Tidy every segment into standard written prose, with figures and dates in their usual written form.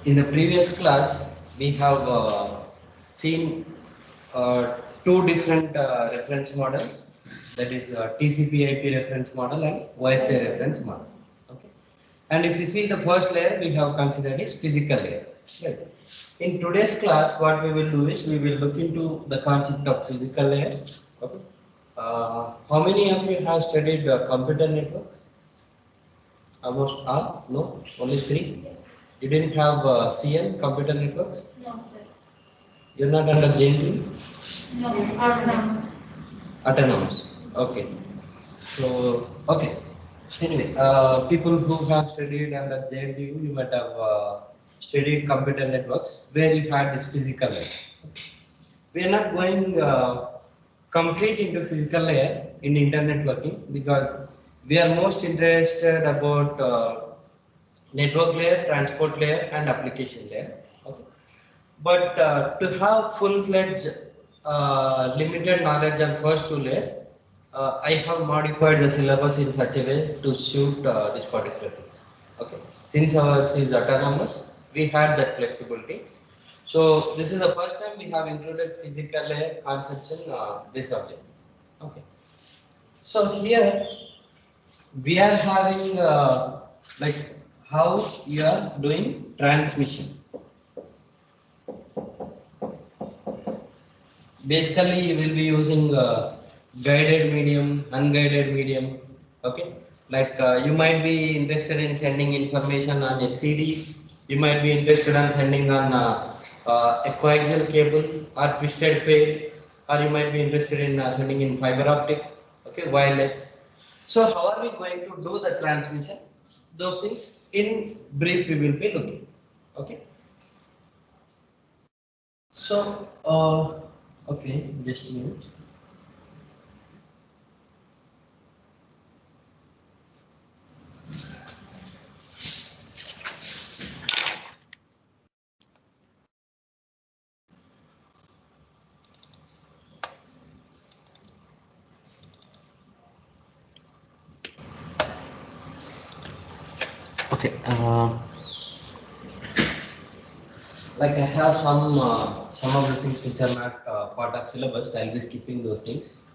In the previous class, we have seen two different reference models, that is TCP/IP reference model and OSI reference model. Okay, and if you see the first layer, we have considered is physical layer. Right. In today's class, what we will do is we will look into the concept of physical layer. Okay. How many of you have studied computer networks? Almost all? No, only three. You didn't have CN, computer networks? No, sir. You're not under JNT? No, autonomous. Autonomous. Okay. So, okay. Anyway, people who have studied under JNTU, you might have studied computer networks where you had this physical layer. We are not going complete into physical layer in internet working because we are most interested about network layer, transport layer, and application layer. Okay. But to have full-fledged limited knowledge on first two layers, I have modified the syllabus in such a way to suit this particular thing. Okay. Since ours is autonomous, we had that flexibility. So this is the first time we have included physical layer concepts in this subject. Okay. So here we are having like how you are doing transmission. Basically, you will be using guided medium, unguided medium. Okay, like you might be interested in sending information on a CD. You might be interested in sending on a coaxial cable or twisted pair, or you might be interested in sending in fiber optic. Okay, wireless. So, how are we going to do the transmission? Those things in brief we will be looking. Okay. So, okay, just a minute. Okay, like I have some of the things which are not part of syllabus. I'll be skipping those things.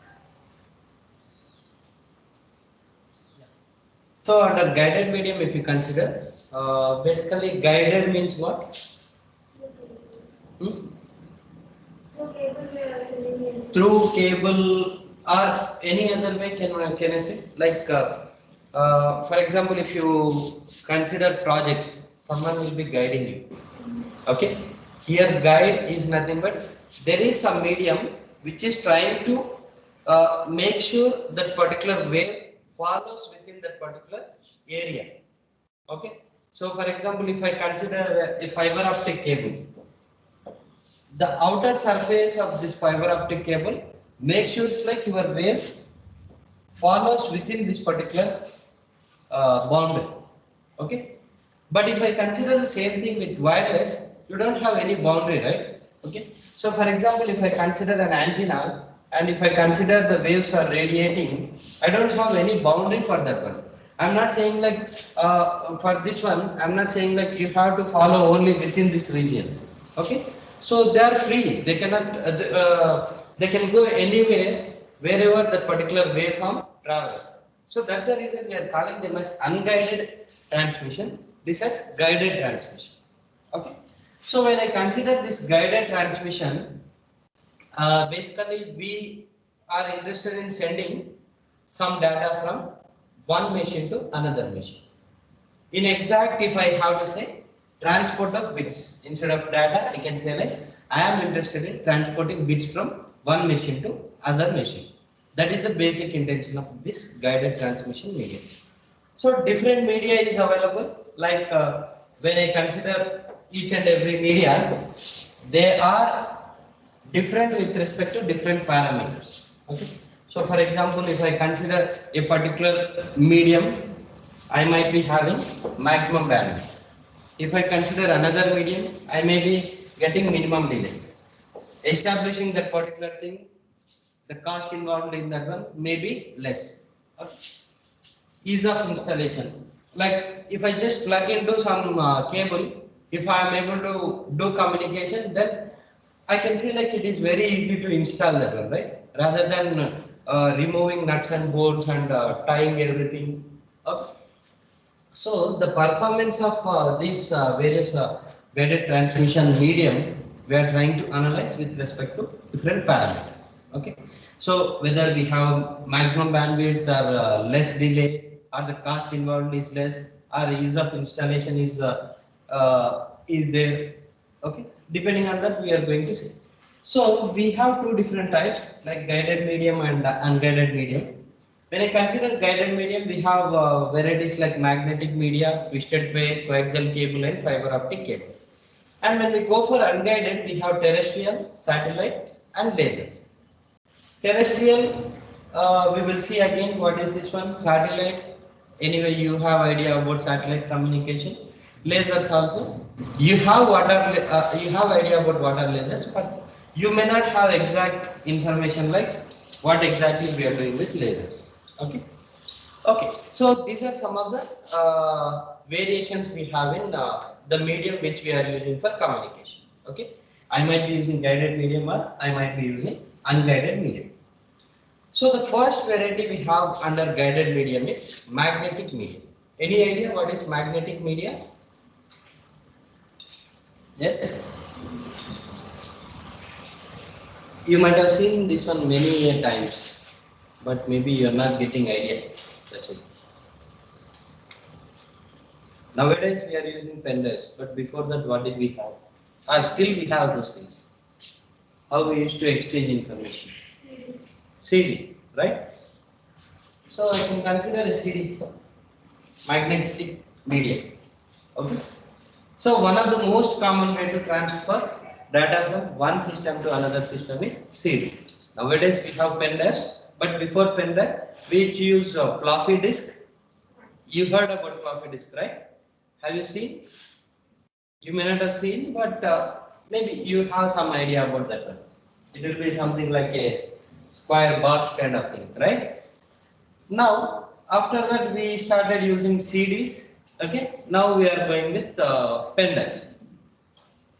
So under guided medium, if you consider, basically guided means what? Hmm? Through cable or any other way, can I say? Like, for example, if you consider projects, someone will be guiding you. Okay, here guide is nothing but there is some medium which is trying to make sure that particular wave follows within that particular area. Okay, so for example, if I consider a fiber optic cable, the outer surface of this fiber optic cable make sure it's like your wave follows within this particular boundary. Okay, but if I consider the same thing with wireless, you don't have any boundary, right? Okay, so for example, if I consider an antenna and if I consider the waves are radiating, I don't have any boundary for that one. I'm not saying like for this one, I'm not saying like you have to follow only within this region. Okay, so they are free. They cannot. They can go anywhere wherever that particular waveform travels. So that's the reason we are calling them as unguided transmission. This as guided transmission. Okay. So when I consider this guided transmission, basically we are interested in sending some data from one machine to another machine. In exact, if I have to say, transport of bits instead of data, I can say like I am interested in transporting bits from one machine to other machine. That is the basic intention of this guided transmission media. So different media is available. Like when I consider each and every media, they are different with respect to different parameters. Okay. So for example, if I consider a particular medium, I might be having maximum bandwidth. If I consider another medium, I may be getting minimum delay. Establishing that particular thing, the cost involved in that one may be less. Okay. Ease of installation. Like if I just plug into some cable, If I am able to do communication, then I can say like it is very easy to install that one, right? Rather than removing nuts and bolts and tying everything up. So the performance of these various guided transmission medium, we are trying to analyze with respect to different parameters. Okay. So whether we have maximum bandwidth or less delay, or the cost involved is less, or ease of installation is there. Okay. Depending on that, we are going to see. So we have two different types like guided medium and unguided medium. When I consider guided medium, we have varieties like magnetic media, twisted pair, coaxial cable, and fiber optic cable. And when we go for unguided, we have terrestrial, satellite, and lasers. Terrestrial, we will see again what is this one, satellite. Anyway, you have idea about satellite communication. Lasers also. You have you have idea about what are lasers, but you may not have exact information like what exactly we are doing with lasers. Okay. Okay. So these are some of the variations we have in the medium which we are using for communication. Okay. I might be using guided medium or I might be using unguided medium. So the first variety we have under guided medium is magnetic medium. Any idea what is magnetic media? Yes. You might have seen this one many times, but maybe you are not getting idea. That's it. Nowadays we are using pen drives, but before that what did we have? Still we have those things. How we used to exchange information? CD, right? So I can consider a CD magnetic medium. Okay. So one of the most common way to transfer data from one system to another system is CD. Nowadays we have pen drives, but before pen drive we used to use floppy disk. You heard about floppy disk, right? Have you seen? You may not have seen, but maybe you have some idea about that one. It will be something like a square box kind of thing, right? Now, after that, we started using CDs. Okay, now we are going with pen drives.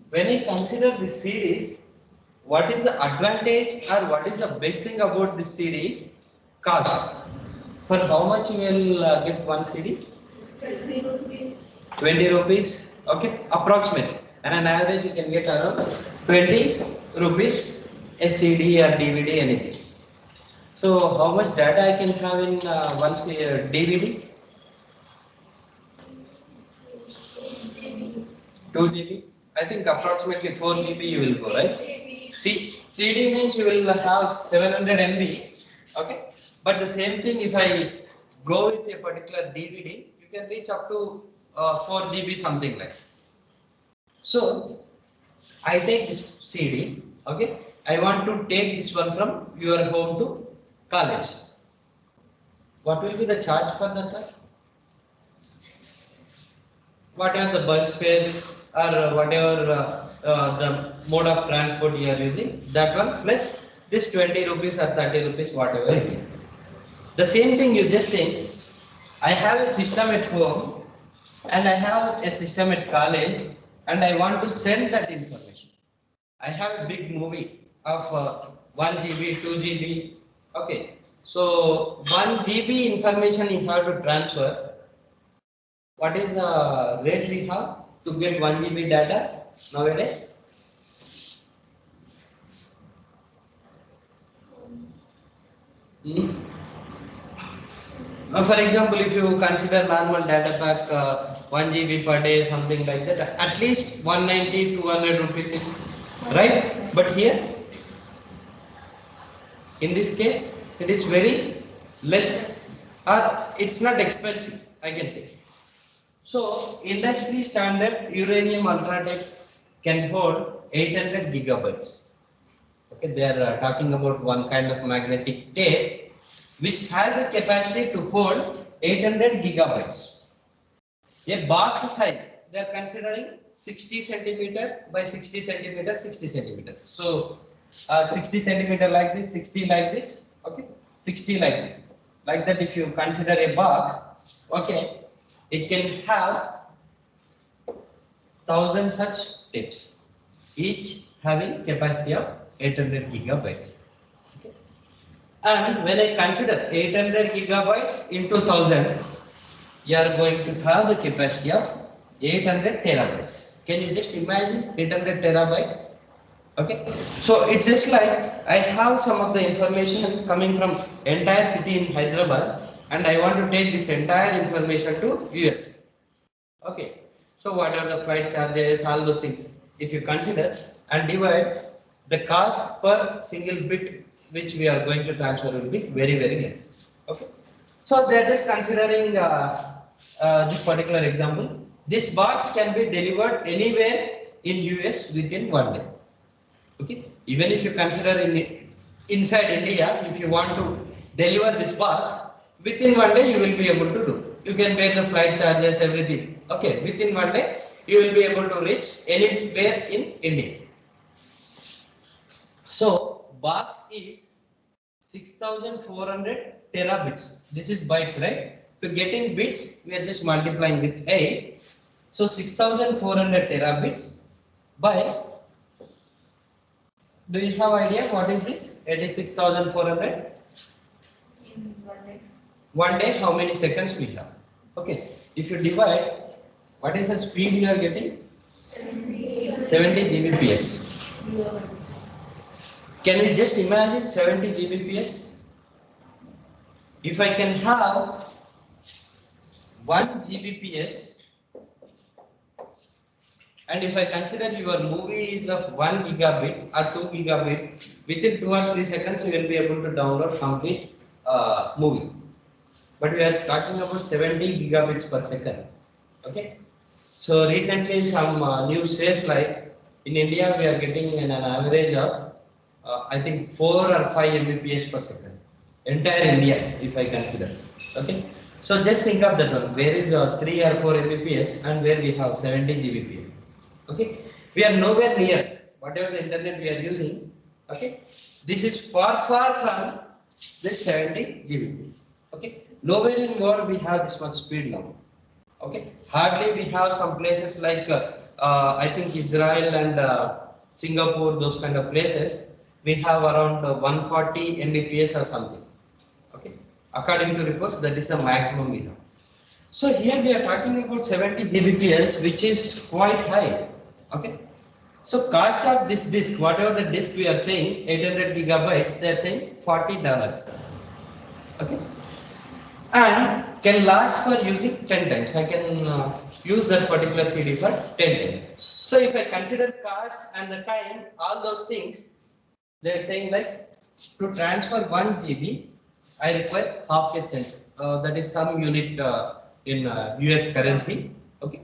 When I consider the CDs, what is the advantage or what is the best thing about this CDs? Cost. For how much you will get one CD? 20 rupees. 20 rupees. Okay, approximate. And an average you can get around 20 rupees a CD or DVD, anything. So how much data I can have in one DVD? 2 GB. I think approximately 4 GB you will go, right? CD means you will have 700 MB. Okay. But the same thing if I go with a particular DVD, you can reach up to 4 GB something like. So I take this CD. Okay. I want to take this one from your home to college. What will be the charge for that? Whatever the bus fare or whatever the mode of transport you are using, that one plus this 20 rupees or 30 rupees, whatever it is. The same thing you just think, I have a system at home and I have a system at college and I want to send that information. I have a big movie of 1 GB, 2 GB. Okay, so 1 GB information you have to transfer. What is the rate we have to get 1 GB data nowadays? For example, if you consider normal data pack 1 GB per day, something like that, at least 190, 200 rupees, right? But here, in this case, it is very less, or it's not expensive, I can say. So, industry standard uranium ultratech can hold 800 gigabytes. Okay, they are talking about one kind of magnetic tape which has a capacity to hold 800 gigabytes. A box size, they are considering 60 centimeter by 60 centimeter, 60 centimeter. So, 60 centimeter like this, 60 like this, okay, 60 like this. Like that, if you consider a box, okay, it can have 1000 such tips, each having capacity of 800 gigabytes. Okay. And when I consider 800 gigabytes into 1000, you are going to have the capacity of 800 terabytes. Can you just imagine 800 terabytes? Okay, so it's just like I have some of the information coming from entire city in Hyderabad, and I want to take this entire information to US. Okay, so what are the flight charges, all those things. If you consider and divide, the cost per single bit which we are going to transfer will be very, very less. Okay, so they are just considering this particular example. This box can be delivered anywhere in US within 1 day. Okay, even if you consider inside India, if you want to deliver this box within 1 day, you will be able to do. You can pay the flight charges, everything. Okay, within 1 day, you will be able to reach anywhere in India. So box is 6400 terabits. This is bytes, right? To getting bits, we are just multiplying with 8. So 6400 terabits by, do you have idea what is this? 86,400. In 1 day. 1 day, how many seconds we have? Okay, if you divide, what is the speed you are getting? 70 Gbps. Can we just imagine 70 Gbps? If I can have 1 Gbps, and if I consider your movie is of 1 gigabit or 2 gigabit, within 2 or 3 seconds you will be able to download complete movie. But we are talking about 70 gigabits per second. Okay. So recently some news says like in India we are getting an average of I think 4 or 5 Mbps per second. Entire India, if I consider. Okay. So just think of that one. Where is 3 or 4 Mbps and where we have 70 Gbps. Okay. We are nowhere near whatever the internet we are using. Okay. This is far from this 70 Gbps. Okay. Nowhere in world we have this much speed now. Okay. Hardly we have some places like I think Israel and Singapore, those kind of places. We have around 140 Mbps or something. Okay. According to reports, that is the maximum we have. So here we are talking about 70 Gbps, which is quite high. Okay. So cost of this disk, whatever the disk we are saying, 800 gigabytes, they are saying $40. Okay. And can last for using 10 times. I can use that particular CD for 10 times. So if I consider cost and the time, all those things, they are saying like to transfer 1 GB, I require half a cent. That is some unit in US currency. Okay.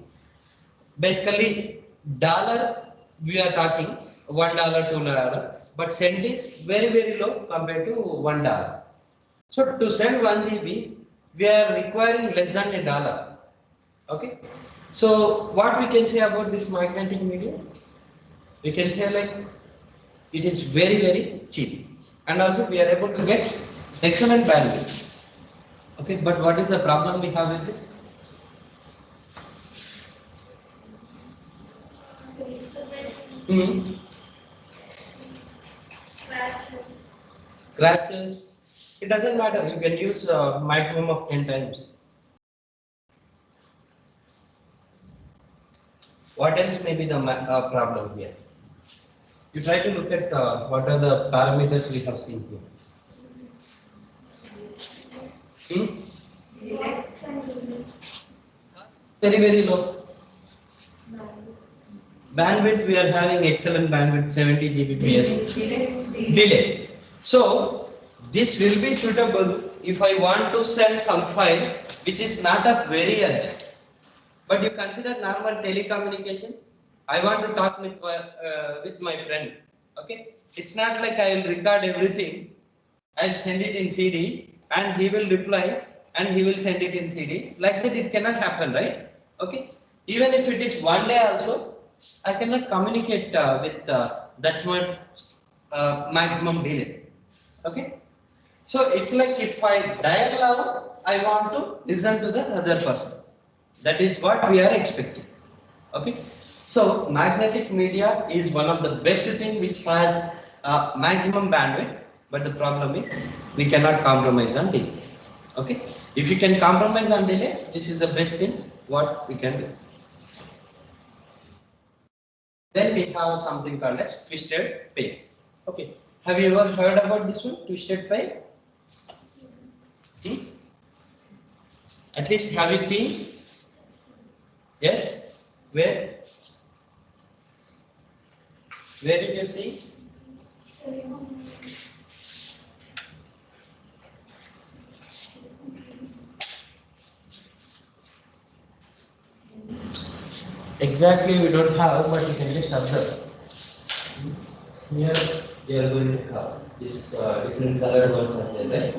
Basically, dollar we are talking $1, $2, but cent is very low compared to $1. So to send 1 GB, we are requiring less than $1. Okay. So what we can say about this magnetic medium? We can say like it is very cheap, and also we are able to get excellent bandwidth. Okay, but what is the problem we have with this? Scratches. It doesn't matter. You can use maximum of 10 times. What else may be the problem here? You try to look at what are the parameters we have seen here. Very low. Bandwidth, we are having excellent bandwidth, 70 Gbps. Delay. So this will be suitable if I want to send some file which is not of very urgent. But you consider normal telecommunication. I want to talk with my friend. Okay, it's not like I will record everything. I'll send it in CD and he will reply and he will send it in CD. Like that, it cannot happen, right? Okay, even if it is 1 day also, I cannot communicate with that much maximum delay. Okay, so it's like if I dial now, I want to listen to the other person. That is what we are expecting. Okay, So magnetic media is one of the best thing which has maximum bandwidth, but the problem is we cannot compromise on delay. Okay, if you can compromise on delay, this is the best thing what we can do. Then we have something called as twisted pair. Okay, have you ever heard about this one, twisted pair? Hmm? At least have you seen? Yes. Where? Where did you see? Exactly, we don't have, but you can just observe. Here, we are going to have this different colored ones are there, right?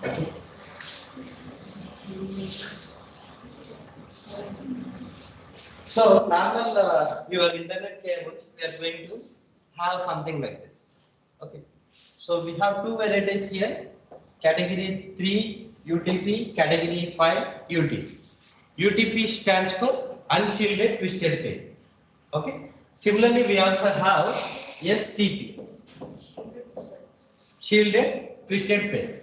Okay. So, normal your internet cables, we are going to have something like this. Okay. So, we have two varieties here, category 3 UTP, category 5 UT. UTP stands for unshielded twisted pair. Okay. Similarly, we also have STP, shielded twisted pair.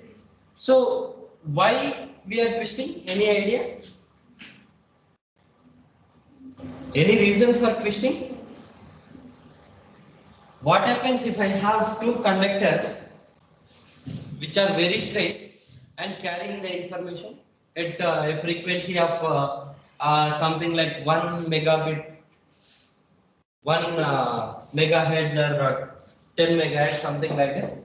So, why we are twisting? Any idea? Any reason for twisting? What happens if I have two conductors which are very straight and carrying the information at a frequency of something like 1 megabit, 1 megahertz or 10 megahertz, something like that.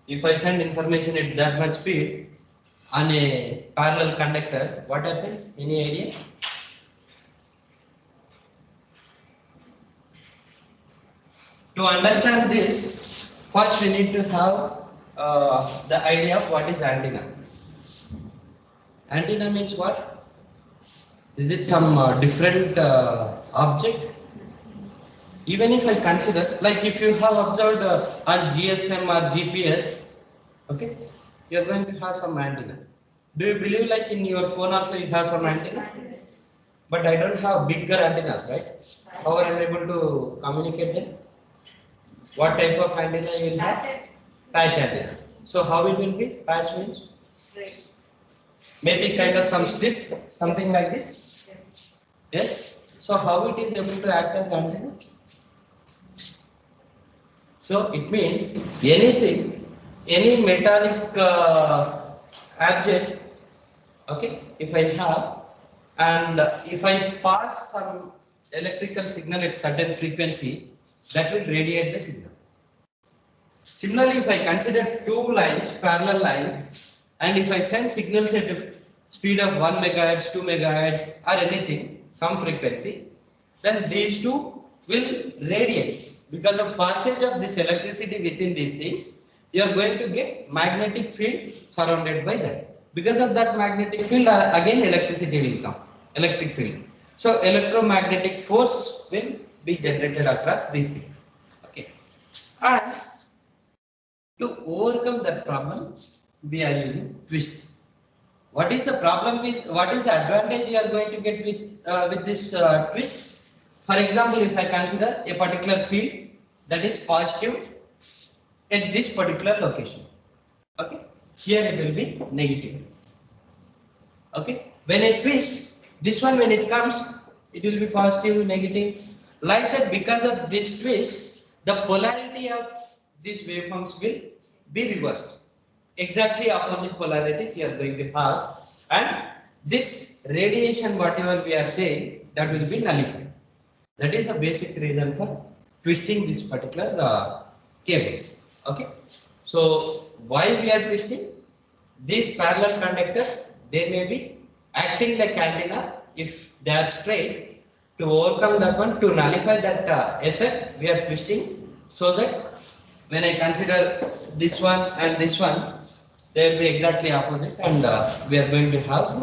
If I send information at that much speed on a parallel conductor, what happens? Any idea? To understand this, first we need to have the idea of what is antenna. Antenna means what? Is it some different object? Even if I consider, like if you have observed on GSM or GPS, okay, you are going to have some antenna. Do you believe like in your phone also you have some antenna? But I don't have bigger antennas, right? How I am able to communicate them? What type of antenna you will have? Patch antenna. So how it will be? Patch means? Straight. Maybe kind of some strip, something like this. Yes. So how it is able to act as antenna? So it means anything, any metallic object, okay, if I have, and if I pass some electrical signal at certain frequency, that will radiate the signal. Similarly, if I consider two lines, parallel lines, and if I send signals at a speed of 1 megahertz, 2 megahertz, or anything, some frequency, then these two will radiate. Because of passage of this electricity within these things, you are going to get magnetic field surrounded by that. Because of that magnetic field, again electricity will come, electric field. So electromagnetic force will be generated across these things. Okay. And to overcome that problem, we are using twists. What is the problem with? What is the advantage you are going to get with this twist? For example, if I consider a particular field that is positive at this particular location, okay, here it will be negative. Okay, when I twist this one, when it comes, it will be positive, negative, like that. Because of this twist, the polarity of these waveforms will be reversed. Exactly opposite polarities you are going to have, and this radiation, whatever we are saying, that will be nullified. That is the basic reason for twisting this particular cables. Okay, so why we are twisting? These parallel conductors, they may be acting like antenna if they are straight. To overcome that one, to nullify that effect, we are twisting, so that when I consider this one and this one, they will be exactly opposite, and we are going to have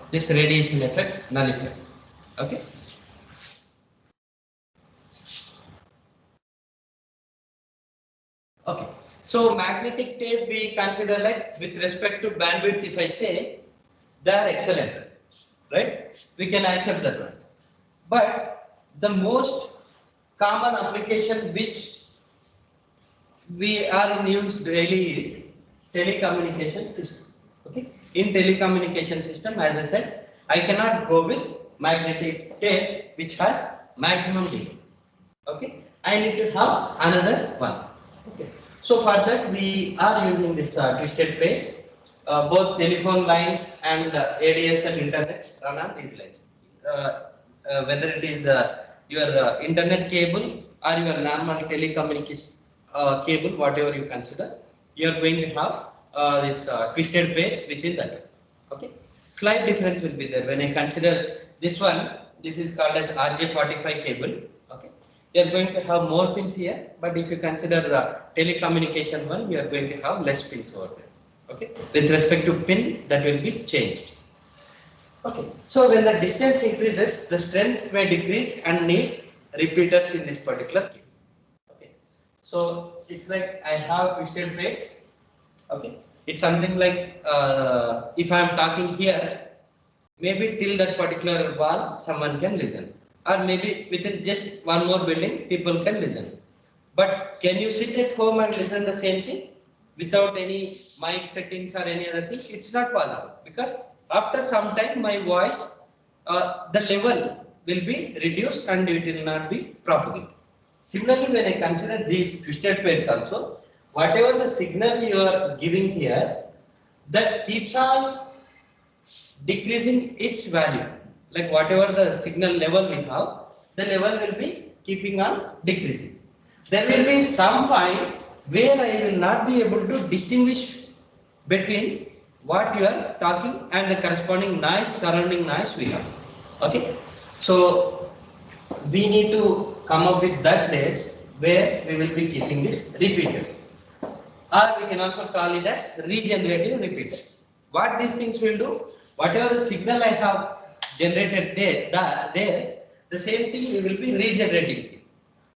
this radiation effect nullified. Okay. Okay. So magnetic tape we consider, like with respect to bandwidth, if I say they are excellent, right? We can accept that one. But the most common application which we are in use daily is telecommunication system. Okay. In telecommunication system, as I said, I cannot go with magnetic tape which has maximum delay. Okay. I need to have another one. Okay. So for that we are using this twisted pair. Both telephone lines and ADSL internet run on these lines. Whether it is your internet cable or your normal telecommunication cable, whatever you consider, you are going to have this twisted base within that. Okay, slight difference will be there when I consider this one. This is called as RJ45 cable. Okay, you are going to have more pins here, but if you consider telecommunication one, you are going to have less pins over there. Okay, with respect to pin, that will be changed. Okay, so when the distance increases, the strength may decrease and need repeaters in this particular case. Okay, so it's like I have twisted base. Okay, it's something like if I am talking here, maybe till that particular wall someone can listen, or maybe within just one more building people can listen. But can you sit at home and listen the same thing without any mic settings or any other thing? It's not possible, because after some time my voice, the level will be reduced and it will not be propagated. Similarly, when I consider these twisted pairs also, whatever the signal you are giving here, that keeps on decreasing its value. Like whatever the signal level we have, the level will be keeping on decreasing. There will be some point where I will not be able to distinguish between what you are talking and the corresponding noise, surrounding noise we have. Okay, so we need to come up with that place where we will be keeping this repeaters, or we can also call it as regenerative repeaters. What these things will do, whatever the signal I have generated there, the same thing we will be regenerating.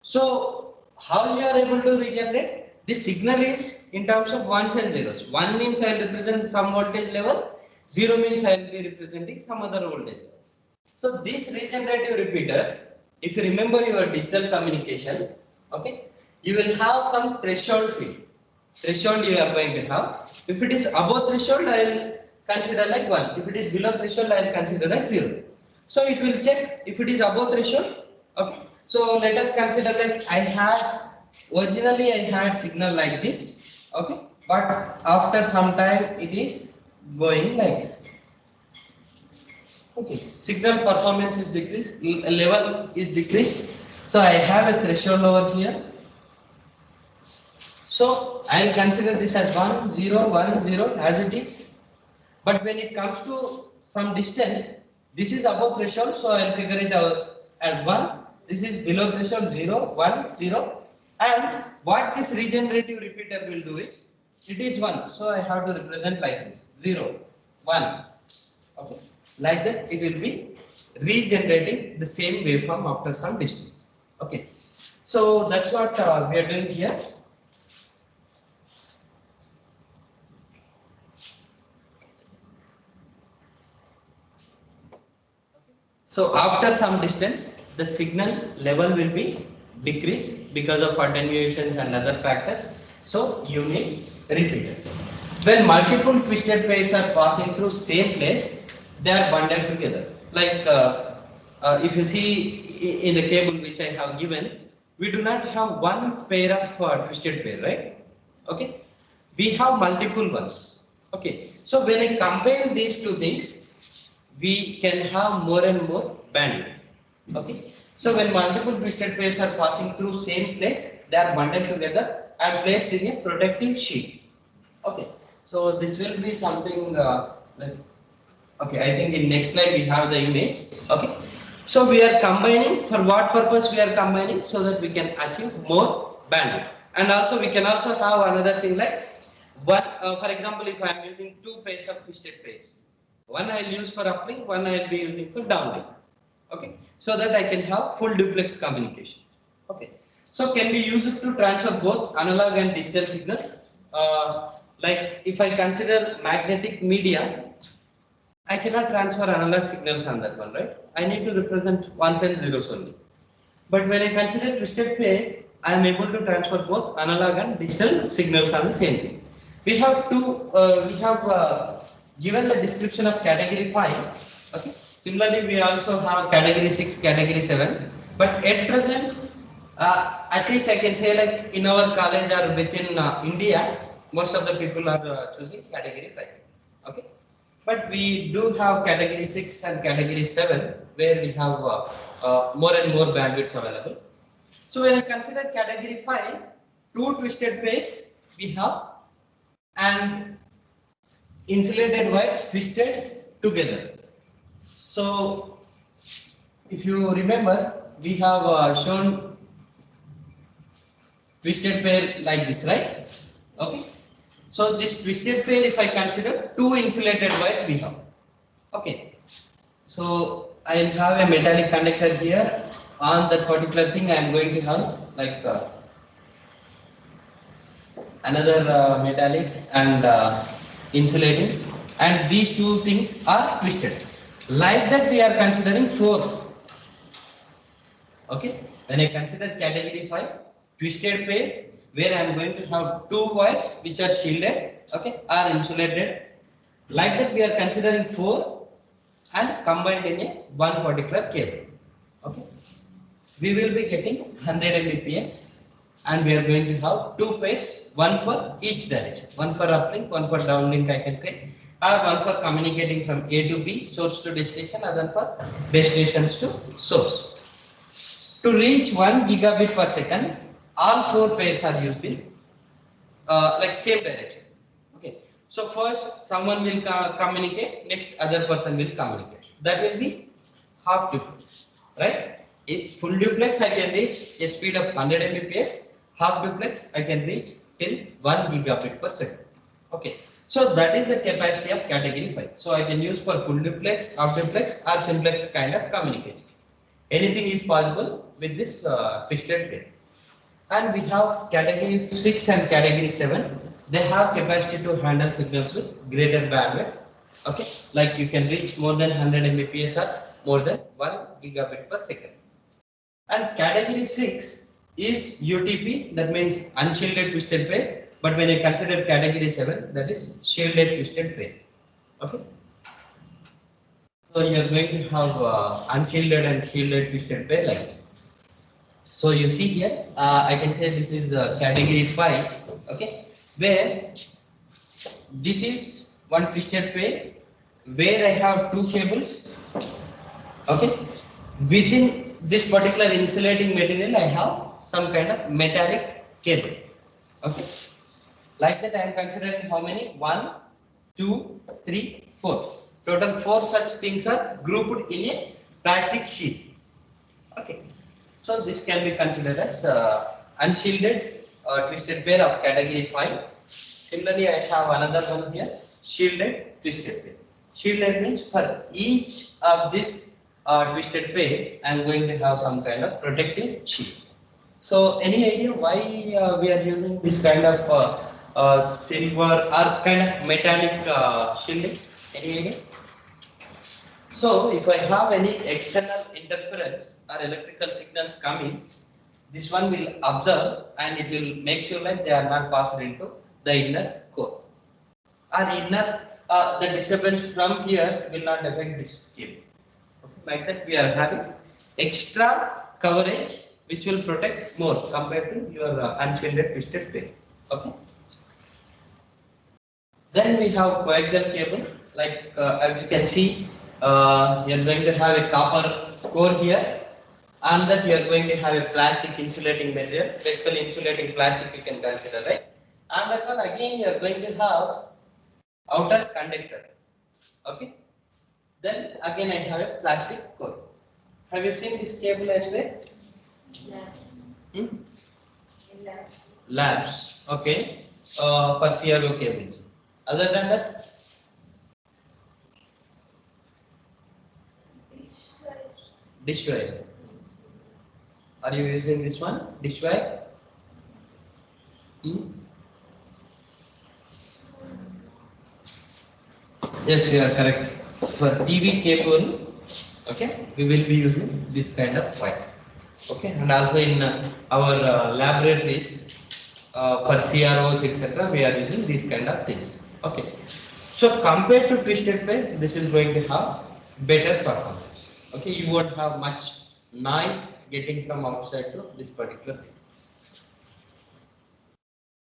So how you are able to regenerate? This signal is in terms of ones and zeros. 1 means I will represent some voltage level, 0 means I will be representing some other voltage level. So these regenerative repeaters, if you remember your digital communication, okay, you will have some threshold field. Threshold you are going to have. If it is above threshold, I will consider like 1. If it is below threshold, I will consider as 0. So it will check if it is above threshold. Okay. So let us consider that originally I had signal like this. Okay. But after some time it is going like this. Okay. Signal performance is decreased, level is decreased. So I have a threshold over here. So I will consider this as 1, 0, 1, 0 as it is. But when it comes to some distance, this is above threshold, so I will figure it out as 1. This is below threshold, 0, 1, 0. And what this regenerative repeater will do is, it is 1. So I have to represent like this, 0, 1. Okay. Like that, it will be regenerating the same waveform after some distance. Okay. So that's what we are doing here. So after some distance, the signal level will be decreased because of attenuations and other factors. So you need repeaters. When multiple twisted pairs are passing through same place, they are bundled together. Like if you see in the cable which I have given, we do not have one pair of twisted pair, right? Okay, we have multiple ones. Okay, so when I combine these two things, we can have more and more bandwidth. Okay, so when multiple twisted pairs are passing through same place, they are bundled together and placed in a protective sheet. Okay, so this will be something like, okay, I think in next slide we have the image. Okay, so we are combining, for what purpose we are combining? So that we can achieve more bandwidth. And also we can also have another thing like one, for example, if I am using two pairs of twisted pairs, one I will use for uplink, one I will be using for downlink. Okay, so that I can have full duplex communication. Okay, so can we use it to transfer both analog and digital signals? Like if I consider magnetic media, I cannot transfer analog signals on that one, right? I need to represent ones and zeros only. But when I consider twisted pair, I am able to transfer both analog and digital signals on the same thing. We have given the description of category 5. Okay. Similarly, we also have category 6, category 7. But at present, at least I can say like in our college or within India, most of the people are choosing category 5. Okay. But we do have category 6 and category 7 where we have more and more bandwidths available. So when I consider category 5, two twisted pairs we have and insulated wires twisted together. So if you remember, we have shown twisted pair like this, right? Okay. So this twisted pair, if I consider two insulated wires we have. Okay. So I'll have a metallic conductor here. On that particular thing, I am going to have like another metallic and insulating, and these two things are twisted. Like that, we are considering four. Okay. When I consider category 5, twisted pair, where I am going to have two wires which are shielded, okay, are insulated. Like that, we are considering four and combined in a one particular cable. Okay. We will be getting 100 Mbps and we are going to have two pairs, one for each direction, one for uplink, one for downlink I can say, or one for communicating from A to B, source to destination, other for destinations to source. To reach 1 gigabit per second, all four pairs are used in like same direction. Okay. So first someone will communicate, next other person will communicate. That will be half duplex, right? If full duplex I can reach a speed of 100 Mbps, half duplex I can reach till 1 gigabit per second. Okay. So that is the capacity of category 5. So I can use for full duplex, half duplex or simplex kind of communication. Anything is possible with this twisted pair. And we have category 6 and category 7. They have capacity to handle signals with greater bandwidth. Okay, like you can reach more than 100 Mbps or more than 1 gigabit per second. And category 6 is UTP, that means unshielded twisted pair. But when I consider category 7, that is shielded twisted pair. Okay. So you are going to have unshielded and shielded twisted pair like that. So you see here, I can say this is category 5, okay, where this is one twisted pair, where I have two cables, okay. Within this particular insulating material, I have some kind of metallic cable, okay. Like that, I am considering how many? 1, 2, 3, 4. Total 4 such things are grouped in a plastic sheath, okay. So this can be considered as unshielded twisted pair of category 5. Similarly, I have another one here, shielded twisted pair. Shielded means for each of this twisted pair, I am going to have some kind of protective shield. So any idea why we are using this kind of silver or kind of metallic shielding? Any idea? So if I have any external interference or electrical signals coming, this one will observe and it will make sure that they are not passed into the inner core. Or inner, the disturbance from here will not affect this cable. Okay. Like that, we are having extra coverage which will protect more compared to your unshielded twisted pair. Okay. Then we have coaxial cable, like as you can see, you are going to have a copper core here, and that you are going to have a plastic insulating material, basically insulating plastic you can consider, right? And that one again you are going to have outer conductor, okay? Then again I have a plastic core. Have you seen this cable anywhere? Labs. Hmm? In labs. Labs, okay, for CRO cables. Other than that, dish wire. Are you using this one, dish wire? Hmm? Yes, you are correct. for TV cable, okay, we will be using this kind of wire. Okay, and also in our laboratories for CROs, etc., we are using these kind of things. Okay, so compared to twisted pair, this is going to have better performance. Okay, you won't have much noise getting from outside to this particular thing.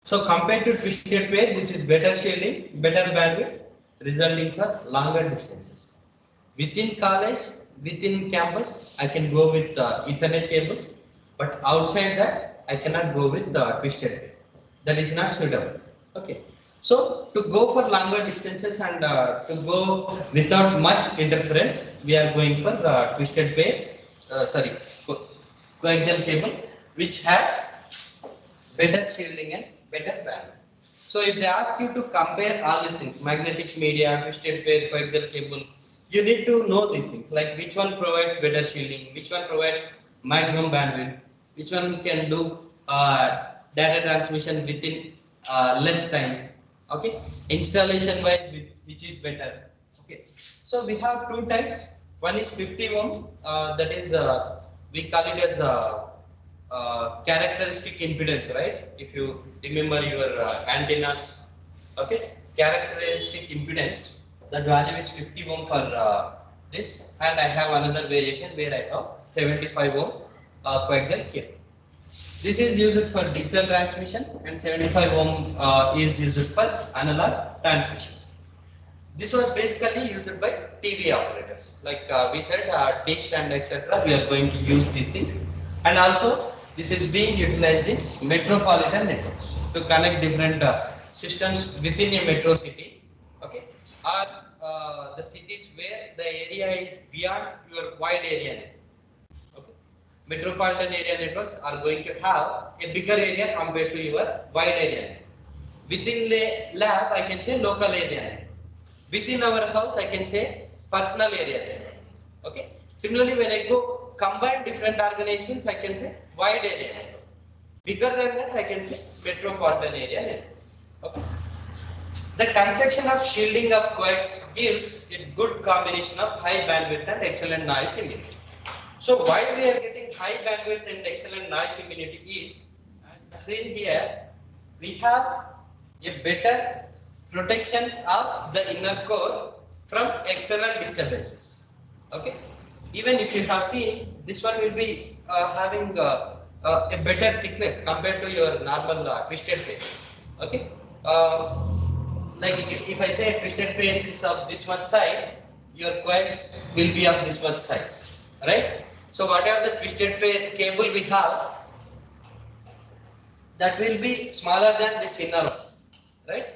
So compared to twisted pair, this is better shielding, better bandwidth, resulting for longer distances. Within college, within campus, I can go with Ethernet cables, but outside that, I cannot go with twisted pair. That is not suitable. Okay. So to go for longer distances and to go without much interference, we are going for twisted pair. Sorry, coaxial cable, which has better shielding and better bandwidth. So if they ask you to compare all these things, magnetic media, twisted pair, coaxial cable, you need to know these things, like which one provides better shielding, which one provides maximum bandwidth, which one can do data transmission within less time. Okay, installation wise, which is better. Okay, so we have two types. One is 50 ohm, that is we call it as characteristic impedance, right? If you remember your antennas, okay, characteristic impedance, the value is 50 ohm for this, and I have another variation where I have 75 ohm coaxial cable. This is used for digital transmission, and 75 ohm is used for analog transmission. This was basically used by TV operators. Like we said, dish and etc. We are going to use these things, and also this is being utilized in metropolitan networks to connect different systems within a metro city. Okay, or the cities where the area is beyond your wide area network. Okay, metropolitan area networks are going to have a bigger area compared to your wide area network. Within the lab, I can say local area network. Within our house, I can say personal area. Okay. Similarly, when I go combine different organizations, I can say wide area network. Bigger than that, I can say metropolitan area network. Okay. The construction of shielding of coax gives a good combination of high bandwidth and excellent noise immunity. So why we are getting high bandwidth and excellent noise immunity is, as seen here, we have a better protection of the inner core from external disturbances. Okay. Even if you have seen, this one will be having a better thickness compared to your normal twisted pair. Okay. Like if I say a twisted pair is of this much side, your coax will be of this much size, right? So whatever the twisted pair cable we have, that will be smaller than this inner one, right?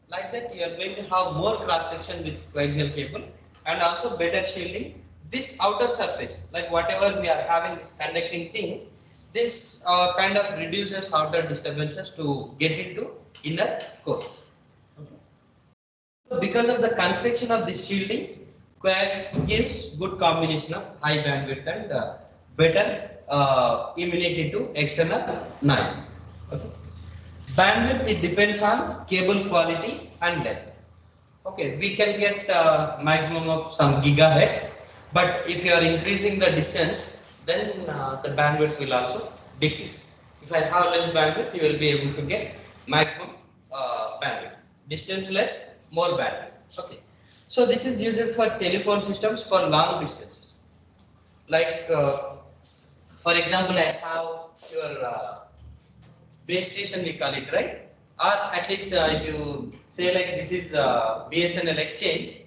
Like that, you are going to have more cross section with coaxial cable and also better shielding. This outer surface, like whatever we are having this conducting thing, this kind of reduces outer disturbances to get into inner core. Okay. So because of the construction of this shielding, coax gives good combination of high bandwidth and better immunity to external noise. Okay. Bandwidth, it depends on cable quality and length. Okay, we can get maximum of some gigahertz, but if you are increasing the distance, then the bandwidth will also decrease. If I have less bandwidth, you will be able to get maximum bandwidth. Distance less, more bandwidth. Okay, so this is used for telephone systems for long distances. Like, for example, I have your base station, we call it, right? Or at least if you say like this is BSNL exchange,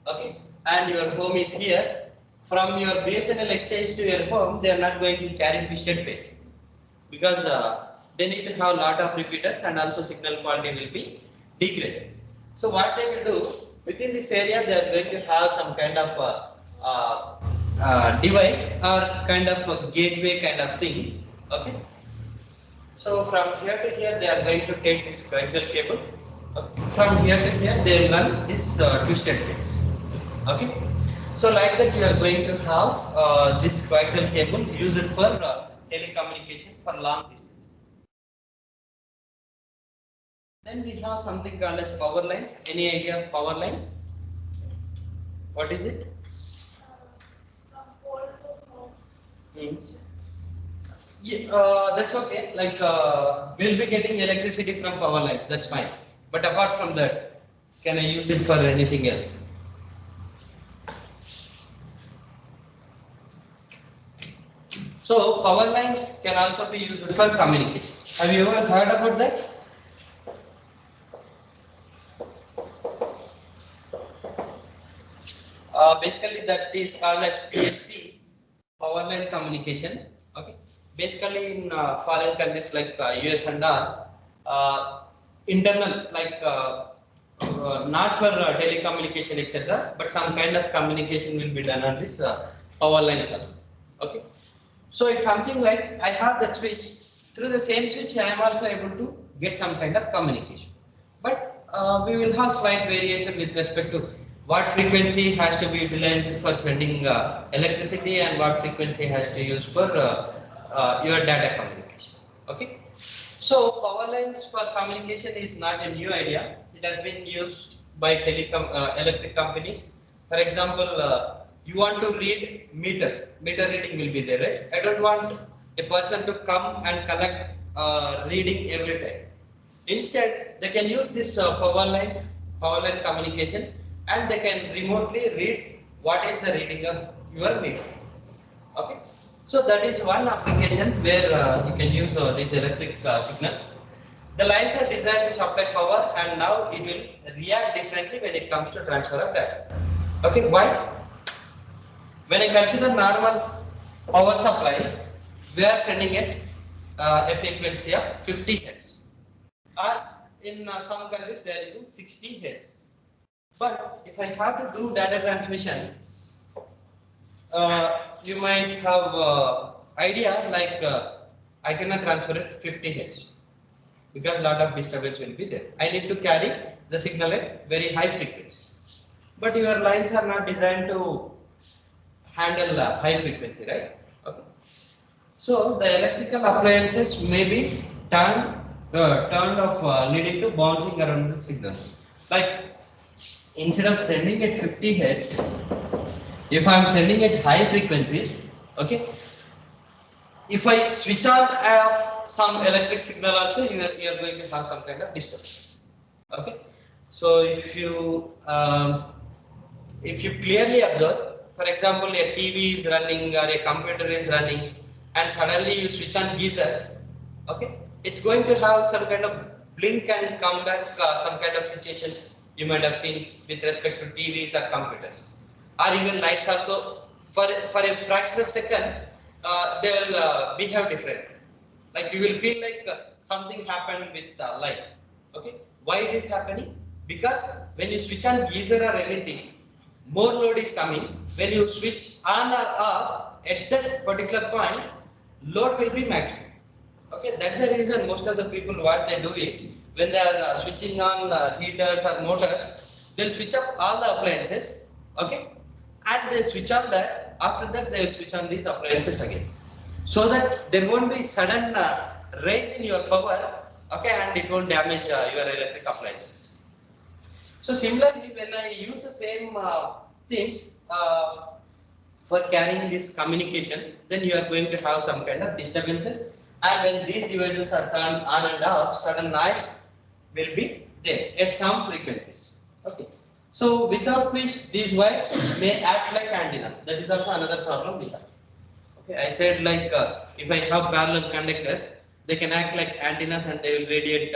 okay, and your home is here, from your BSNL exchange to your home, they are not going to carry twisted pair because they need to have a lot of repeaters and also signal quality will be degraded. So what they will do within this area, they are going to have some kind of device or kind of a gateway kind of thing, okay. So from here to here, they are going to take this coaxial cable. From here to here, they will run this twisted pairs. Okay. So like that, you are going to have this coaxial cable used for telecommunication for long distance. Then we have something called as power lines. Any idea of power lines? What is it? From pole to pole. Yeah, that's okay. Like we'll be getting electricity from power lines. That's fine. But apart from that, can I use it for anything else? So power lines can also be used for communication. Have you ever heard about that? Basically, that is called as PLC, power line communication. Okay. Basically, in foreign countries like US and all, internal like not for telecommunication etc. But some kind of communication will be done on this power lines also. Okay. So it's something like I have that switch. Through the same switch, I am also able to get some kind of communication. But we will have slight variation with respect to what frequency has to be utilized for sending electricity and what frequency has to use for your data communication. Okay. So power lines for communication is not a new idea. It has been used by telecom electric companies. For example, you want to read meter reading will be there, right? I don't want a person to come and collect reading every time. Instead, they can use this power line communication, and they can remotely read what is the reading of your meter. Okay, so that is one application where you can use these electric signals. The lines are designed to supply power, and now it will react differently when it comes to transfer of data. Okay, why? When I consider normal power supply, we are sending it a frequency of 50 Hz, or in some countries they are using 60 Hz. But if I have to do data transmission, you might have idea like I cannot transfer it 50 Hz because a lot of disturbance will be there. I need to carry the signal at very high frequency. But your lines are not designed to handle high frequency, right? Okay. So the electrical appliances may be turned off, leading to bouncing around the signal. Like instead of sending at 50 Hz, if I am sending at high frequencies, okay, if I switch on some electric signal also, you are going to have some kind of disturbance. Okay, so if you clearly observe, for example, a TV is running or a computer is running, and suddenly you switch on geyser, okay, it's going to have some kind of blink and come back, some kind of situation you might have seen with respect to TVs or computers, or even lights also. For a fraction of a second, they will behave different. Like you will feel like something happened with light. Okay, why it is happening? Because when you switch on geyser or anything, more load is coming. When you switch on or off at that particular point, load will be maximum. Okay, that's the reason most of the people what they do is when they are switching on heaters or motors, they'll switch off all the appliances. Okay, and they switch on that. After that, they will switch on these appliances again, so that there won't be sudden rise in your power. Okay, and it won't damage your electric appliances. So similarly, when I use the same things for carrying this communication, then you are going to have some kind of disturbances. And when these devices are turned on and off, sudden noise will be there at some frequencies. Okay. So without which these wires may act like antennas. That is also another problem we have. Okay. I said like if I have parallel conductors, they can act like antennas and they will radiate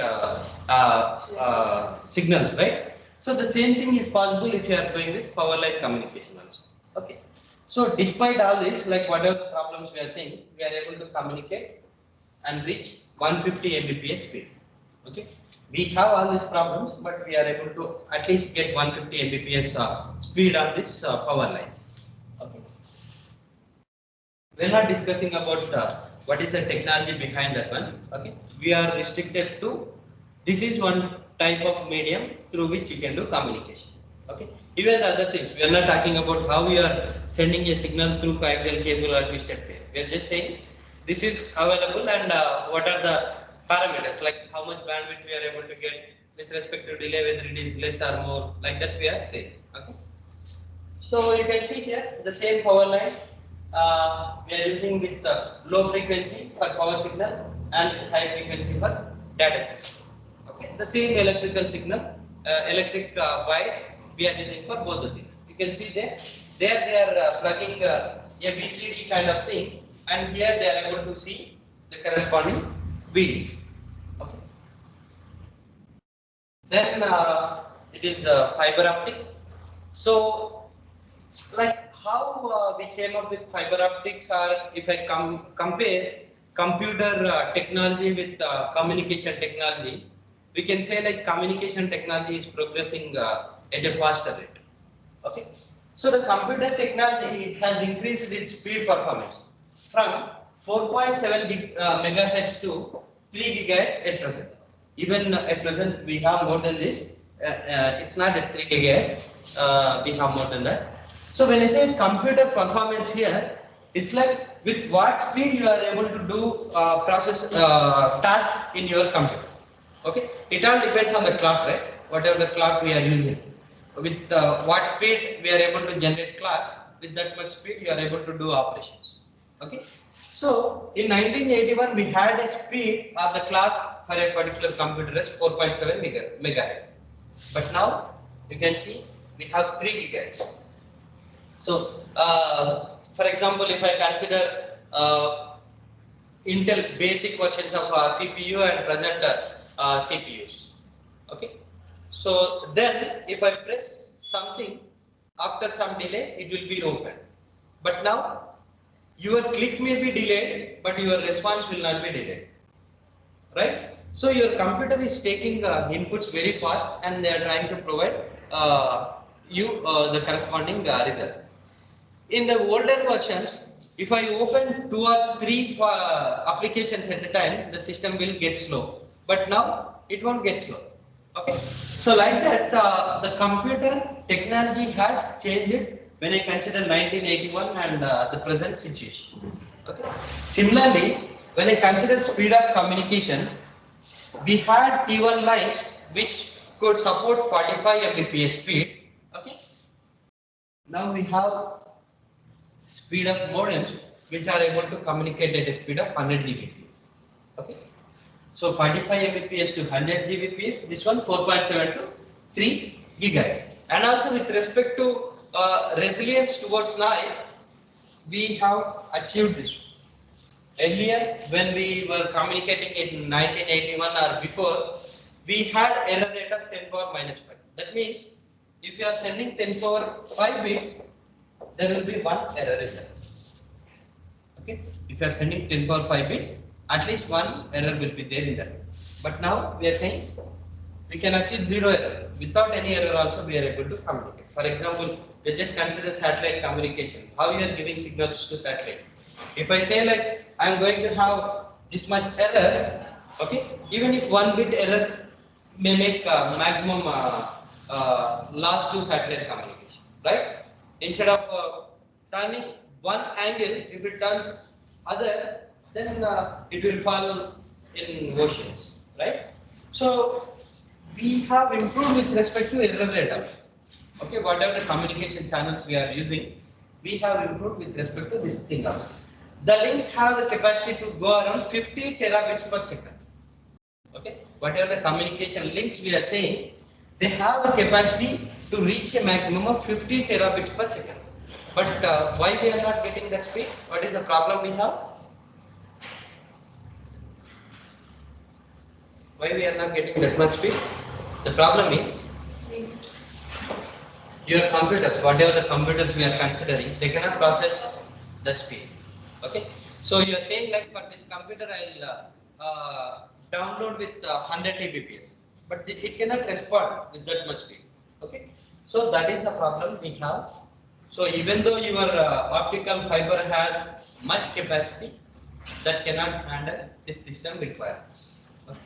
signals, right? So the same thing is possible if you are going with power line communication also. Okay. So despite all this, like whatever problems we are seeing, we are able to communicate and reach 150 Mbps speed. Okay. We have all these problems, but we are able to at least get 150 Mbps speed on this power lines. Okay. We are not discussing about what is the technology behind that one. Okay. We are restricted to this is one type of medium through which you can do communication. Okay. Even the other things, we are not talking about how we are sending a signal through coaxial cable or twisted pair. We are just saying this is available and what are the parameters, like how much bandwidth we are able to get with respect to delay, whether it is less or more, like that we are saying. Okay. So you can see here the same power lines we are using with low frequency for power signal and high frequency for data signal. Okay, the same electrical signal, electric wire we are using for both the things. You can see there they are plugging a VCD kind of thing, and here they are able to see the corresponding VD. Okay. Then it is fiber optic. So, like how we came up with fiber optics, or if I compare computer technology with communication technology, we can say like communication technology is progressing at a faster rate. Okay, so the computer technology, it has increased its speed performance from 4.7 megahertz to 3 gigahertz at present. Even at present, we have more than this. It's not at 3 gigahertz. We have more than that. So when I say computer performance here, it's like with what speed you are able to do process task in your computer. Okay, it all depends on the clock, right? Whatever the clock we are using, with what speed we are able to generate clocks, with that much speed you are able to do operations. Okay, so in 1981 we had a speed of the clock for a particular computer as 4.7 megahertz, but now you can see we have 3 gigahertz. So, for example, if I consider Intel basic versions of CPU and present CPUs. Okay. So then if I press something, after some delay, it will be open. But now your click may be delayed, but your response will not be delayed. Right? So your computer is taking inputs very fast, and they are trying to provide you the corresponding result. In the older versions, if I open 2 or 3 applications at a time, the system will get slow. But now it won't get slow. Okay. So like that, the computer technology has changed when I consider 1981 and the present situation. Okay. Similarly, when I consider speed of communication, we had T1 lines which could support 45 Mbps speed. Okay. Now we have speed of modems which are able to communicate at a speed of 100 Gbps. Okay. So 45 Mbps to 100 Gbps, this one 4.7 to 3 gigahertz. And also with respect to resilience towards noise, we have achieved this. Earlier, when we were communicating in 1981 or before, we had error rate of 10 power minus 5. That means if you are sending 10 power 5 bits, there will be one error in that. Okay, if you are sending 10 power 5 bits, at least one error will be there in that. But now we are saying we can achieve 0 error. Without any error also we are able to communicate. For example, we just consider satellite communication. How you are giving signals to satellite. If I say like I am going to have this much error, okay, even if 1 bit error may make maximum loss to satellite communication, right? Instead of turning one angle, if it turns other, then it will fall in oceans, right? So we have improved with respect to error rate also. Okay, whatever the communication channels we are using, we have improved with respect to this thing also. The links have the capacity to go around 50 terabits per second. Okay, whatever the communication links we are saying, they have the capacity to reach a maximum of 50 terabits per second. But why we are not getting that speed? What is the problem we have? Why we are not getting that much speed? The problem is your computers, whatever the computers we are considering, they cannot process that speed. Okay, so you are saying like for this computer I'll download with 100 Mbps, but it cannot respond with that much speed. Okay, so that is the problem we have. So even though your optical fiber has much capacity, that cannot handle this system requirements. Okay.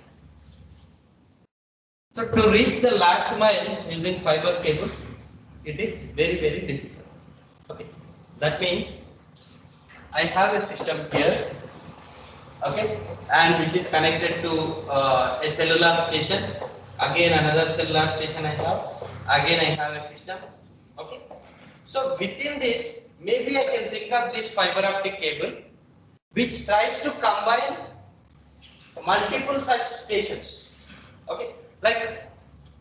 So to reach the last mile using fiber cables, it is very difficult. Okay, that means I have a system here, okay, and which is connected to a cellular station. Again, another cellular station I have. Again, I have a system. Okay, So within this, maybe I can think of this fiber optic cable, which tries to combine multiple such stations. Okay, like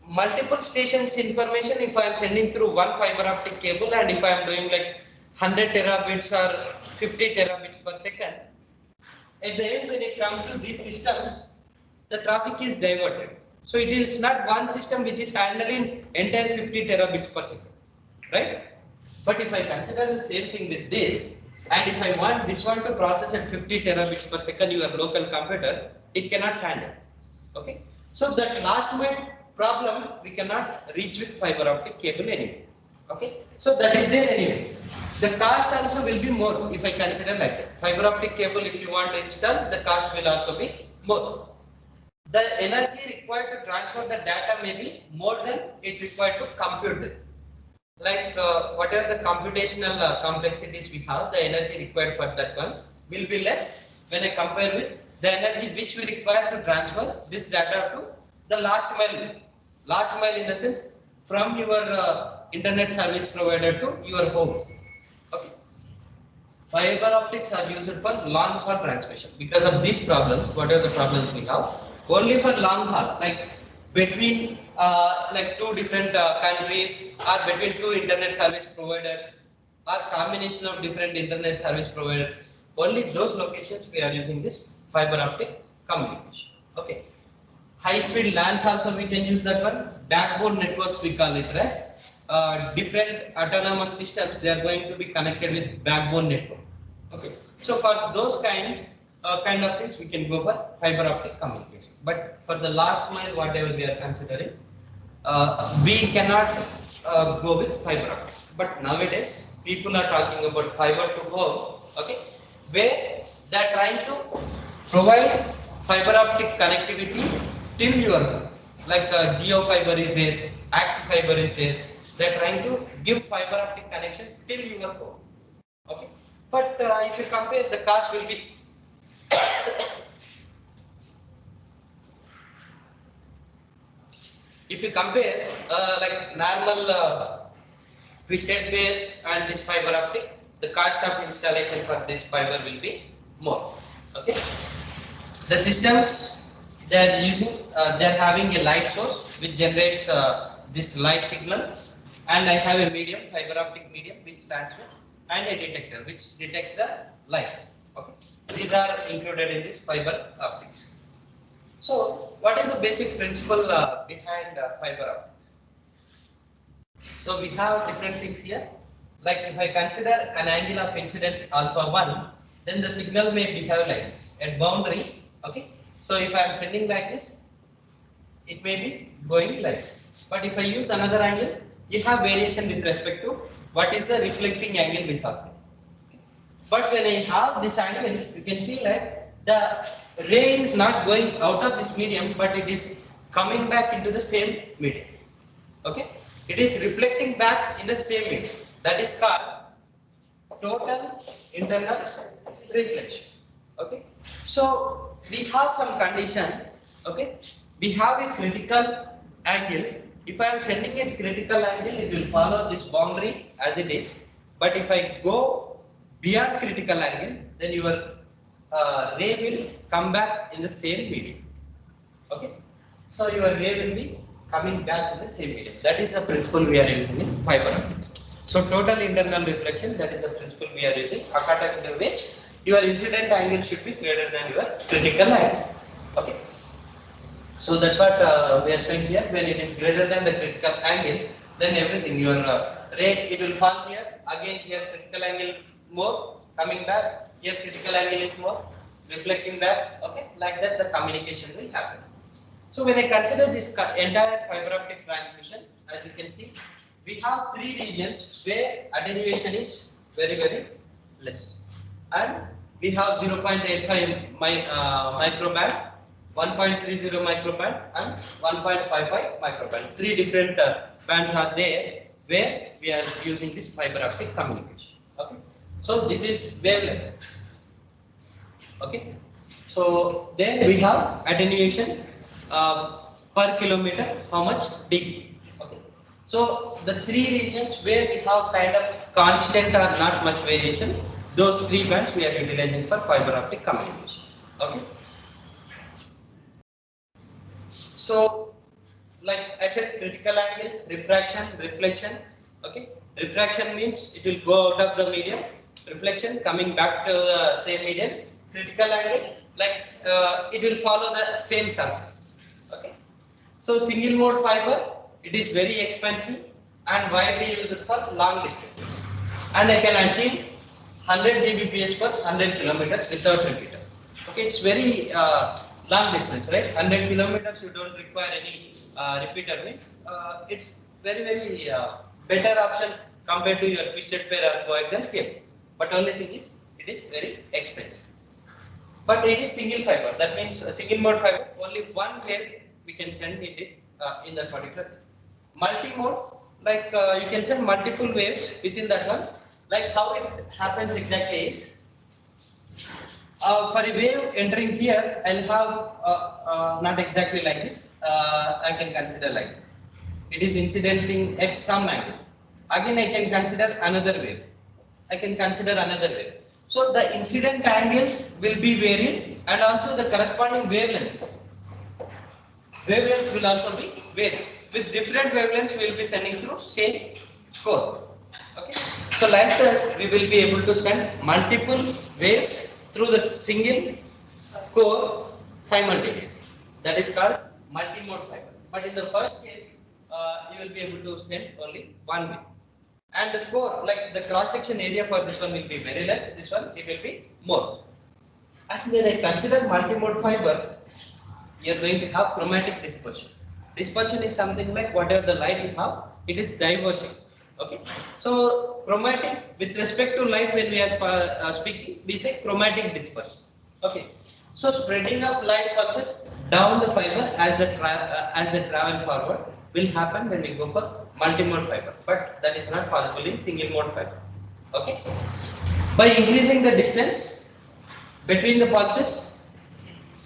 multiple stations information. If I am sending through one fiber optic cable, and if I am doing like 100 terabits or 50 terabits per second, at the end when it comes to these systems, the traffic is diverted. So it is not one system which is handling entire 50 terabits per second, right? But if I consider the same thing with this, and if I want this one to process at 50 terabits per second, your local computer, it cannot handle. Okay, so that last mile problem we cannot reach with fiber optic cable anyway. Okay, so that is there anyway. The cost also will be more if I consider like that. Fiber optic cable, if you want to install, the cost will also be more. The energy required to transfer the data may be more than it required to compute it. Like whatever the computational complexities we have, the energy required for that one will be less when I compare with the energy which we require to transfer this data to the last mile. Last mile in the sense from your internet service provider to your home. Okay. Fiber optics are used for long haul transmission. Because of these problems, what are the problems we have? Only for long haul, like between like two different countries or between two internet service providers or combination of different internet service providers. Only those locations we are using this fiber optic communication. Okay. High speed LANs also we can use that one. Backbone networks we call it, right? Different autonomous systems, they are going to be connected with backbone network. Okay, so for those kind of things we can go for fiber optic communication. But for the last mile, whatever we are considering, we cannot go with fiber optic. But nowadays people are talking about fiber to home. Okay, where they are trying to provide fiber optic connectivity till your home. Like Geo fiber is there, Act fiber is there. They are trying to give fiber optic connection till your home. Okay, but if you compare, the cost will be if you compare like normal twisted pair and this fiber optic, the cost of installation for this fiber will be more. Okay, the systems they are using, they are having a light source which generates this light signal, and I have a medium, fiber optic medium, which transmits, and a detector which detects the light. Okay, these are included in this fiber optics. So, what is the basic principle behind fiber optics? So, we have different things here. Like if I consider an angle of incidence alpha 1, then the signal may behave like this at boundary. Okay, so if I am sending like this, it may be going like this. But if I use another angle, you have variation with respect to what is the reflecting angle we have. But when I have this angle, you can see like the ray is not going out of this medium, but it is coming back into the same medium. Okay, it is reflecting back in the same medium. That is called total internal reflection. Okay, so we have some condition. Okay, we have a critical angle. If I am sending a critical angle, it will follow this boundary as it is. But if I go beyond critical angle, then your ray will come back in the same medium. Okay, so your ray will be coming back in the same medium. That is the principle we are using in fiber optics. So total internal reflection, that is the principle we are using, according to which your incident angle should be greater than your critical angle. Okay, so that's what we are showing here. When it is greater than the critical angle, then everything, your ray, it will fall here. Again here critical angle more, coming back. Here critical angle is more, reflecting back. Okay, like that the communication will happen. So when I consider this entire fiber optic transmission, as you can see, we have three regions where attenuation is very less, and we have 0.85 microband, 1.30 microband, and 1.55 microband. Three different bands are there where we are using this fiber optic communication. Okay, so this is wavelength. Okay, so then we have attenuation per kilometer, how much dB. Okay, So the three regions where we have kind of constant or not much variation, those three bands we are utilizing for fiber optic communication. Okay. So, like I said, critical angle, refraction, reflection. Okay, refraction means it will go out of the medium. Reflection coming back to the same medium. Critical angle, like it will follow the same surface. Okay. So single mode fiber, it is very expensive and widely used for long distances. And I can achieve 100 Gbps per 100 kilometers without repeater. Okay, it's very long distance, right? 100 kilometers, you don't require any repeater means it's very better option compared to your twisted pair or coaxial cable. But only thing is, it is very expensive. But it is single fiber. That means a single mode fiber. Only one wave we can send it in that particular. Multi-mode, like you can send multiple waves within that one. Like how it happens exactly is, for a wave entering here, I'll have not exactly like this. I can consider like this. It is incidenting at some angle. Again, I can consider another wave. I can consider another wave. So the incident angles will be varied and also the corresponding wavelengths. Wavelengths will also be varied. With different wavelengths, we will be sending through same core. Okay. So like that, we will be able to send multiple waves through the single core simultaneously. That is called multi-mode fiber. But in the first case, you will be able to send only one wave. And the core, like the cross-section area for this one will be very less, this one it will be more. And when I consider multi-mode fiber, you are going to have chromatic dispersion. Dispersion is something like whatever the light you have, it is diverging. Okay. So chromatic with respect to light, when we are speaking, we say chromatic dispersion. Okay. So spreading of light pulses down the fiber as they travel forward will happen when we go for multi-mode fiber, but that is not possible in single mode fiber. Okay. By increasing the distance between the pulses,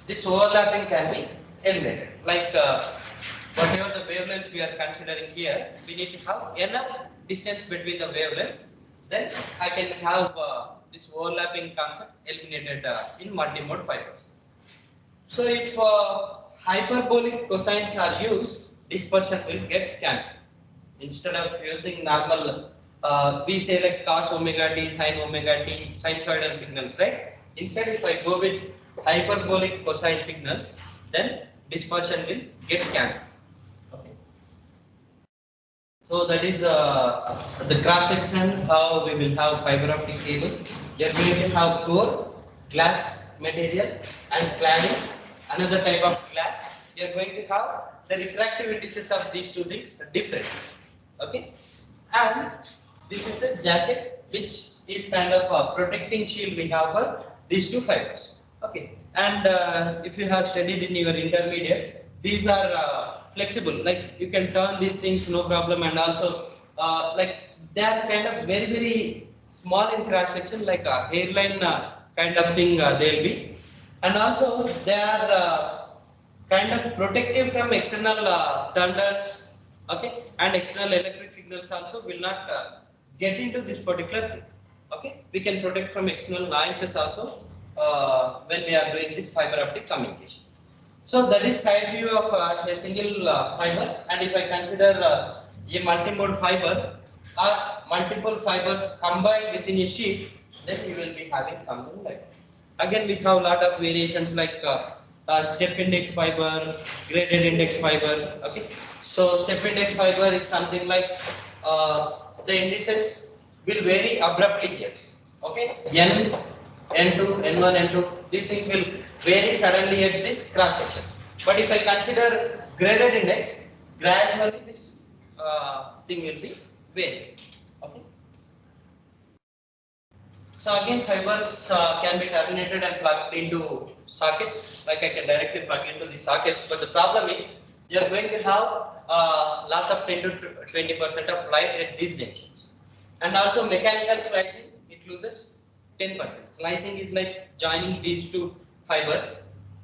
this overlapping can be eliminated. Like whatever the wavelengths we are considering here, we need to have enough distance between the wavelengths. Then I can have this overlapping concept eliminated in multi-mode fibers. So if hyperbolic cosines are used, dispersion will get cancelled. Instead of using normal, we say like cos omega t, sin omega t, sinusoidal signals, right? Instead, if I go with hyperbolic cosine signals, then dispersion will get cancelled. Okay. So that is the cross section how we will have fiber optic cable. You are going to have core, glass material, and cladding, another type of glass. You are going to have the refractive indices of these two things different. Okay, and this is the jacket, which is kind of a protecting shield we have for these two fibers. Okay, and if you have studied in your intermediate, these are flexible. Like you can turn these things no problem, and also like they are kind of very small in cross section, like a hairline kind of thing they'll be, and also they are kind of protective from external thunders. Okay, and external electric signals also will not get into this particular thing. Okay, we can protect from external noises also when we are doing this fiber optic communication. So that is side view of a single fiber, and if I consider a multi-mode fiber or multiple fibers combined within a sheet, then you will be having something like this. Again, we have a lot of variations like step index fiber, graded index fiber. Okay, so step index fiber is something like the indices will vary abruptly here. Okay, N, N2, N1, N2, these things will vary suddenly at this cross section. But if I consider graded index, gradually this thing will be varying. Okay. So again, fibers can be terminated and plugged into sockets. Like I can directly plug into the sockets, but the problem is you are going to have loss of 10 to 20% of light at these junctions. And also mechanical slicing, it loses 10%. Slicing is like joining these two fibers.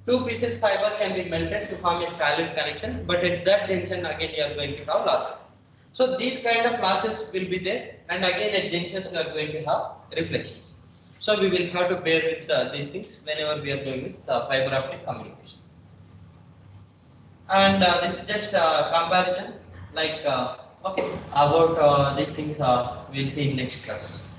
Two pieces fiber can be melted to form a solid connection, but at that junction again you are going to have losses. So these kind of losses will be there, and again at junctions we are going to have reflections. So we will have to bear with these things whenever we are going with fiber optic communication. And this is just comparison, like okay, about these things we'll see in next class.